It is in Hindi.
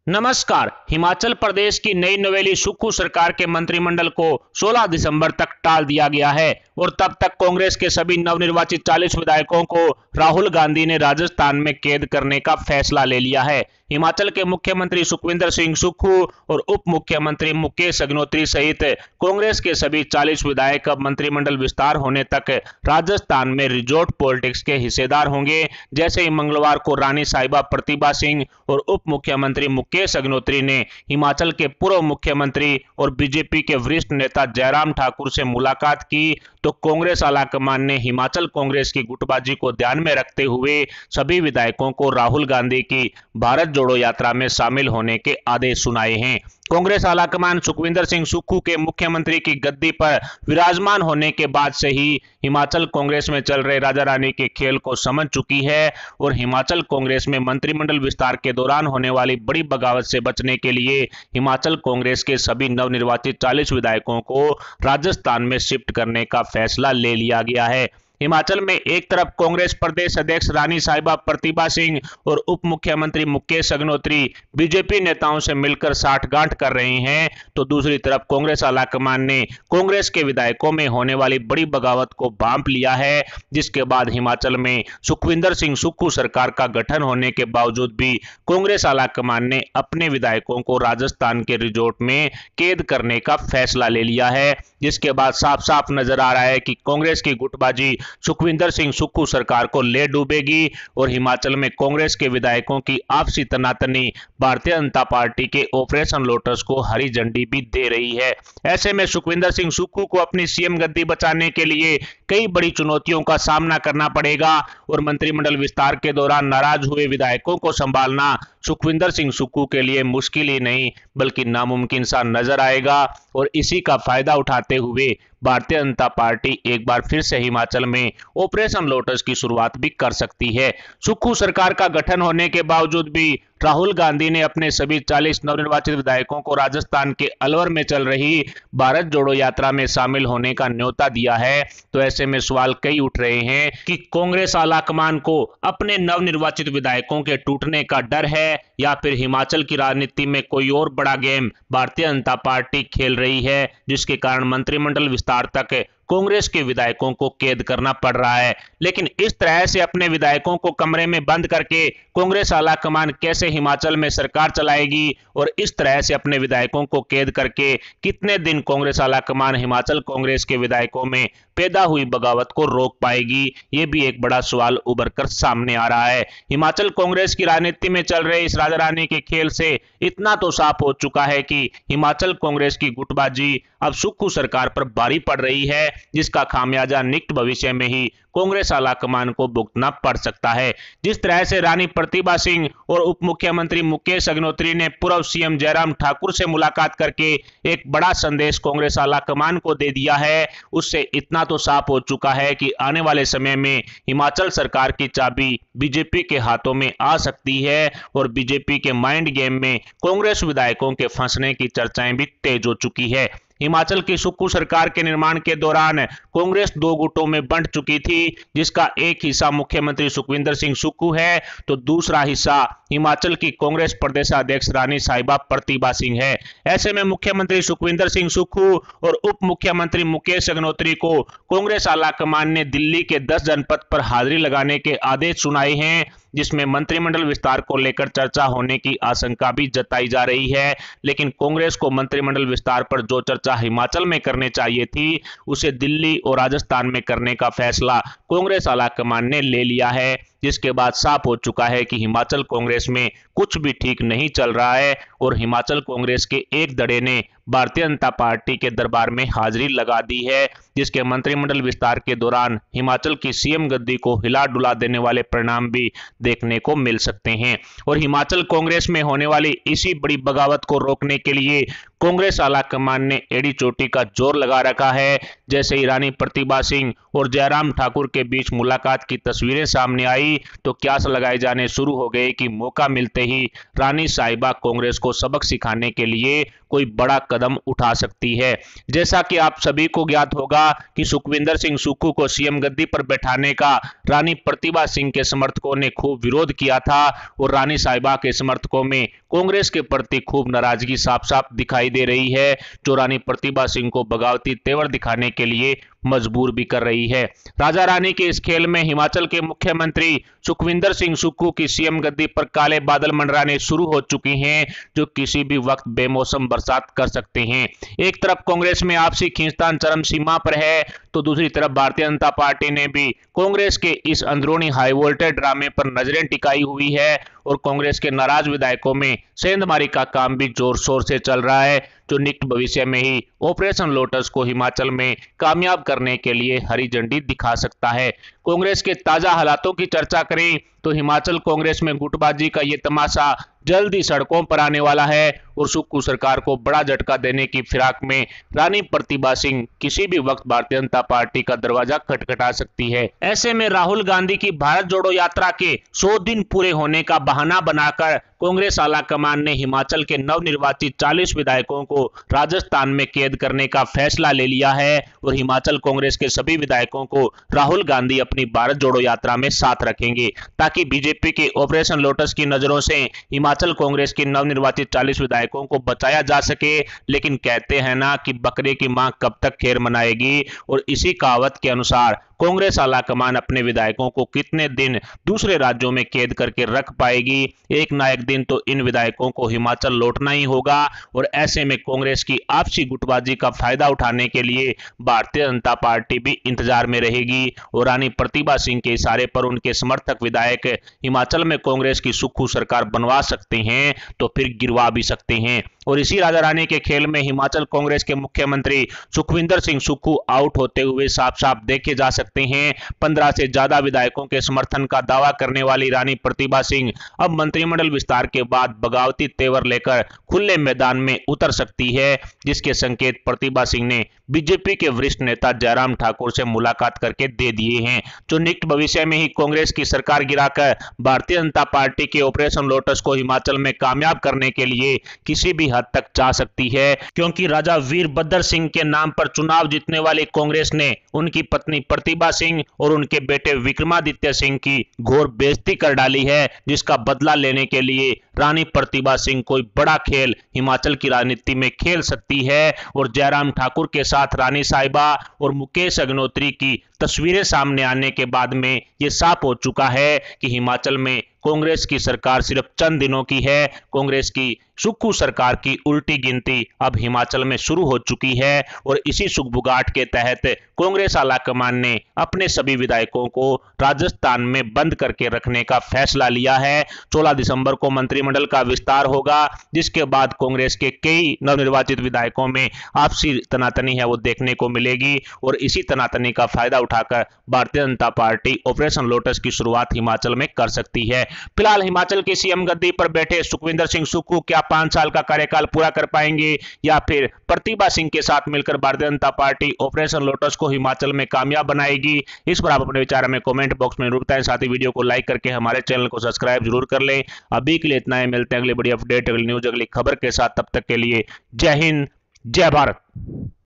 नमस्कार। हिमाचल प्रदेश की नई नवेली सुक्खू सरकार के मंत्रिमंडल को 16 दिसंबर तक टाल दिया गया है और तब तक कांग्रेस के सभी नवनिर्वाचित 40 विधायकों को राहुल गांधी ने राजस्थान में कैद करने का फैसला ले लिया है। हिमाचल के मुख्यमंत्री सुखविंदर सिंह सुक्खू और उप मुख्यमंत्री मुकेश अग्निहोत्री सहित कांग्रेस के सभी 40 विधायक अब मंत्रिमंडल विस्तार होने तक राजस्थान में रिजॉर्ट पॉलिटिक्स के हिस्सेदार होंगे। जैसे ही मंगलवार को रानी साहिबा प्रतिभा सिंह और उप मुख्यमंत्री मुकेश अग्निहोत्री ने हिमाचल के पूर्व मुख्यमंत्री और बीजेपी के वरिष्ठ नेता जयराम ठाकुर से मुलाकात की तो कांग्रेस आलाकमान ने हिमाचल कांग्रेस की गुटबाजी को ध्यान में रखते हुए सभी विधायकों को राहुल गांधी की भारत जोड़ो यात्रा में शामिल होने के आदेश सुनाए हैं। कांग्रेस आलाकमान सुखविंदर सिंह सुक्खू के मुख्यमंत्री की गद्दी पर विराजमान होने के बाद से ही हिमाचल कांग्रेस में चल रहे राजा रानी के खेल को समझ चुकी है और हिमाचल कांग्रेस में मंत्रिमंडल विस्तार के दौरान होने वाली बड़ी बगावत से बचने के लिए हिमाचल कांग्रेस के सभी नवनिर्वाचित 40 विधायकों को राजस्थान में शिफ्ट करने का फैसला ले लिया गया है। हिमाचल में एक तरफ कांग्रेस प्रदेश अध्यक्ष रानी साहिबा प्रतिभा सिंह और उप मुख्यमंत्री मुकेश अग्निहोत्री बीजेपी नेताओं से मिलकर साठगांठ कर रहे हैं तो दूसरी तरफ कांग्रेस आलाकमान ने कांग्रेस के विधायकों में होने वाली बड़ी बगावत को भांप लिया है, जिसके बाद हिमाचल में सुखविंदर सिंह सुक्खू सरकार का गठन होने के बावजूद भी कांग्रेस आलाकमान ने अपने विधायकों को राजस्थान के रिजॉर्ट में कैद करने का फैसला ले लिया है, जिसके बाद साफ साफ नजर आ रहा है कि कांग्रेस की गुटबाजी सुखविंदर सिंह सुक्खू सरकार को ले डूबेगी और हिमाचल में कांग्रेस के विधायकों की आपसी तनातनी भारतीय जनता पार्टी के ऑपरेशन लोटस को हरी झंडी भी दे रही है। ऐसे में सुखविंदर सिंह सुक्खू को अपनी सीएम गद्दी बचाने के लिए कई बड़ी चुनौतियों का सामना करना पड़ेगा और मंत्रिमंडल विस्तार के दौरान नाराज हुए विधायकों को संभालना सुखविंदर सिंह सुक्खू के लिए मुश्किल ही नहीं बल्कि नामुमकिन सा नजर आएगा और इसी का फायदा उठाते हुए भारतीय जनता पार्टी एक बार फिर से हिमाचल में ऑपरेशन लोटस की शुरुआत भी कर सकती है। सुक्खू सरकार का गठन होने के बावजूद भी राहुल गांधी ने अपने सभी 40 नवनिर्वाचित विधायकों को राजस्थान के अलवर में चल रही भारत जोड़ो यात्रा में शामिल होने का न्योता दिया है। तो ऐसे में सवाल कई उठ रहे हैं कि कांग्रेस आलाकमान को अपने नवनिर्वाचित विधायकों के टूटने का डर है या फिर हिमाचल की राजनीति में कोई और बड़ा गेम भारतीय जनता पार्टी खेल रही है, जिसके कारण मंत्रिमंडल विस्तार तक कांग्रेस के विधायकों को कैद करना पड़ रहा है। लेकिन इस तरह से अपने विधायकों को कमरे में बंद करके कांग्रेस आलाकमान कैसे हिमाचल में सरकार चलाएगी और इस तरह से अपने विधायकों को कैद करके कितने दिन कांग्रेस आलाकमान हिमाचल कांग्रेस के विधायकों में पैदा हुई बगावत को रोक पाएगी, ये भी एक बड़ा सवाल उभर कर सामने आ रहा है। हिमाचल कांग्रेस की राजनीति में चल रहे इस राजा रानी के खेल से इतना तो साफ हो चुका है कि हिमाचल कांग्रेस की गुटबाजी अब सुक्खू सरकार पर भारी पड़ रही है, जिसका खामियाजा निकट भविष्य में ही कांग्रेस आलाकमान को भुगतना पड़ सकता है। जिस तरह से रानी प्रतिभा सिंह और उप मुख्यमंत्री मुकेश अग्निहोत्री ने पूर्व सीएम जयराम ठाकुर से मुलाकात करके एक बड़ा संदेश कांग्रेस आलाकमान को दे दिया है, उससे इतना तो साफ हो चुका है कि आने वाले समय में हिमाचल सरकार की चाबी बीजेपी के हाथों में आ सकती है और बीजेपी के माइंड गेम में कांग्रेस विधायकों के फंसने की चर्चाएं भी तेज हो चुकी है। हिमाचल की सुक्खू सरकार के निर्माण के दौरान कांग्रेस दो गुटों में बंट चुकी थी, जिसका एक हिस्सा मुख्यमंत्री सुखविंदर सिंह सुक्खू है तो दूसरा हिस्सा हिमाचल की कांग्रेस प्रदेशाध्यक्ष रानी साहिबा प्रतिभा सिंह है। ऐसे में मुख्यमंत्री सुखविंदर सिंह सुक्खू और उप मुख्यमंत्री मुकेश अग्निहोत्री को कांग्रेस आलाकमान ने दिल्ली के 10 जनपद पर हाजिरी लगाने के आदेश सुनाए हैं, जिसमें मंत्रिमंडल विस्तार को लेकर चर्चा होने की आशंका भी जताई जा रही है। लेकिन कांग्रेस को मंत्रिमंडल विस्तार पर जो चर्चा हिमाचल में करने चाहिए थी उसे दिल्ली और राजस्थान में करने का फैसला कांग्रेस आलाकमान ने ले लिया है, जिसके बाद साफ हो चुका है कि हिमाचल कांग्रेस में कुछ भी ठीक नहीं चल रहा है और हिमाचल कांग्रेस के एक धड़े ने भारतीय जनता पार्टी के दरबार में हाजिरी लगा दी है, जिसके मंत्रिमंडल विस्तार के दौरान हिमाचल की सीएम गद्दी को हिला डुला देने वाले परिणाम भी देखने को मिल सकते हैं। और हिमाचल कांग्रेस में होने वाली इसी बड़ी बगावत को रोकने के लिए कांग्रेस आलाकमान ने एड़ी चोटी का जोर लगा रखा है। जैसे ही रानी प्रतिभा सिंह और जयराम ठाकुर के बीच मुलाकात की तस्वीरें सामने आई तो क्यास लगाए जाने शुरू हो गए कि मौका मिलते ही रानी साहिबा कांग्रेस को सबक सिखाने के लिए कोई बड़ा कदम उठा सकती है। जैसा कि आप सभी को ज्ञात होगा कि सुखविंदर सिंह सुक्खू को सीएम गद्दी पर बैठाने का रानी प्रतिभा सिंह के समर्थकों ने खूब विरोध किया था और रानी साहिबा के समर्थकों में कांग्रेस के प्रति खूब नाराजगी साफ साफ दिखाई दे रही है, जो रानी प्रतिभा सिंह को बगावती तेवर दिखाने के लिए मजबूर भी कर रही है। राजा रानी के इस खेल में हिमाचल के मुख्यमंत्री सुखविंदर सिंह सुक्खू की सीएम गद्दी पर काले बादल मंडराने शुरू हो चुके हैं, जो किसी भी वक्त बेमौसम बरसात कर सकते हैं। एक तरफ कांग्रेस में आपसी खींचतान चरम सीमा पर है तो दूसरी तरफ भारतीय जनता पार्टी ने भी कांग्रेस के इस अंदरूनी हाई वोल्टेज ड्रामे पर नजरें टिकाई हुई है और कांग्रेस के नाराज विधायकों में सेंधमारी का काम भी जोर शोर से चल रहा है, जो निकट भविष्य में ही ऑपरेशन लोटस को हिमाचल में कामयाब करने के लिए हरी झंडी दिखा सकता है। कांग्रेस के ताजा हालातों की चर्चा करें तो हिमाचल कांग्रेस में गुटबाजी का ये तमाशा जल्द ही सड़कों पर आने वाला है और सुक्खू सरकार को बड़ा झटका देने की फिराक में रानी प्रतिभा सिंह किसी भी वक्त भारतीय जनता पार्टी का दरवाजा खटखटा सकती है। ऐसे में राहुल गांधी की भारत जोड़ो यात्रा के 100 दिन पूरे होने का बहाना बनाकर कांग्रेस आलाकमान ने हिमाचल के नवनिर्वाचित 40 विधायकों को राजस्थान में कैद करने का फैसला ले लिया है और हिमाचल कांग्रेस के सभी विधायकों को राहुल गांधी अपनी भारत जोड़ो यात्रा में साथ रखेंगे, ताकि बीजेपी के ऑपरेशन लोटस की नजरों से हिमाचल कांग्रेस के नवनिर्वाचित 40 विधायकों को बचाया जा सके। लेकिन कहते हैं ना कि बकरे की मां कब तक खैर मनाएगी, और इसी कहावत के अनुसार कांग्रेस आलाकमान अपने विधायकों को कितने दिन दूसरे राज्यों में कैद करके रख पाएगी। एक ना एक दिन तो इन विधायकों को हिमाचल लौटना ही होगा और ऐसे में कांग्रेस की आपसी गुटबाजी का फायदा उठाने के लिए भारतीय जनता पार्टी भी इंतजार में रहेगी और रानी प्रतिभा सिंह के इशारे पर उनके समर्थक विधायक हिमाचल में कांग्रेस की सुक्खू सरकार बनवा सकते हैं तो फिर गिरवा भी सकते हैं। और इसी राजा रानी के खेल में हिमाचल कांग्रेस के मुख्यमंत्री सुखविंदर सिंह सुक्खू आउट होते हुए साफ साफ देखे जा सकते हैं। 15 से ज्यादा विधायकों के समर्थन का दावा करने वाली रानी प्रतिभा सिंह अब मंत्रिमंडल विस्तार के बाद बगावती तेवर लेकर खुले मैदान में उतर सकती है, जिसके संकेत प्रतिभा सिंह ने बीजेपी के वरिष्ठ नेता जयराम ठाकुर से मुलाकात करके दे दिए हैं, जो निकट भविष्य में ही कांग्रेस की सरकार गिराकर भारतीय जनता पार्टी के ऑपरेशन लोटस को हिमाचल में कामयाब करने के लिए किसी भी हद तक जा सकती है। क्योंकि राजा वीरभद्र सिंह के नाम पर चुनाव जीतने वाली कांग्रेस ने उनकी पत्नी प्रतिभा सिंह और उनके बेटे विक्रमादित्य सिंह की घोर बेइज्जती कर डाली है, जिसका बदला लेने के लिए रानी प्रतिभा सिंह कोई बड़ा खेल हिमाचल की राजनीति में खेल सकती है। और जयराम ठाकुर के साथ रानी साहिबा और मुकेश अग्निहोत्री की तस्वीरें सामने आने के बाद में यह साफ हो चुका है कि हिमाचल में कांग्रेस की सरकार सिर्फ चंद दिनों की है। कांग्रेस की सुक्खू सरकार की उल्टी गिनती अब हिमाचल में शुरू हो चुकी है और इसी सुगबुगाहट के तहत कांग्रेस आलाकमान ने अपने सभी विधायकों को राजस्थान में बंद करके रखने का फैसला लिया है। 16 दिसंबर को मंत्रिमंडल का विस्तार होगा, जिसके बाद कांग्रेस के कई नवनिर्वाचित विधायकों में आपसी तनातनी है वो देखने को मिलेगी और इसी तनातनी का फायदा उठाकर Bharatiya Janata party operation lotus की शुरुआत हिमाचल में कर सकती है। फिलहाल हिमाचल के सीएम गद्दी पर बैठे सुखविंदर सिंह सुक्खू क्या 5 साल का कार्यकाल पूरा कर पाएंगे या फिर प्रतिभा सिंह के साथ मिलकर Bharatiya Janata party operation lotus को हिमाचल में कामयाब बनाएगी, इस पर आप अपने विचार हमें कमेंट बॉक्स में जरूर बताएं। साथ ही वीडियो को लाइक करके हमारे चैनल को सब्सक्राइब जरूर कर लें। अभी के लिए इतना ही, मिलते हैं अगली बड़ी अपडेट, अगली न्यूज, अगली खबर के साथ। तब तक के लिए जय हिंद, जय भारत।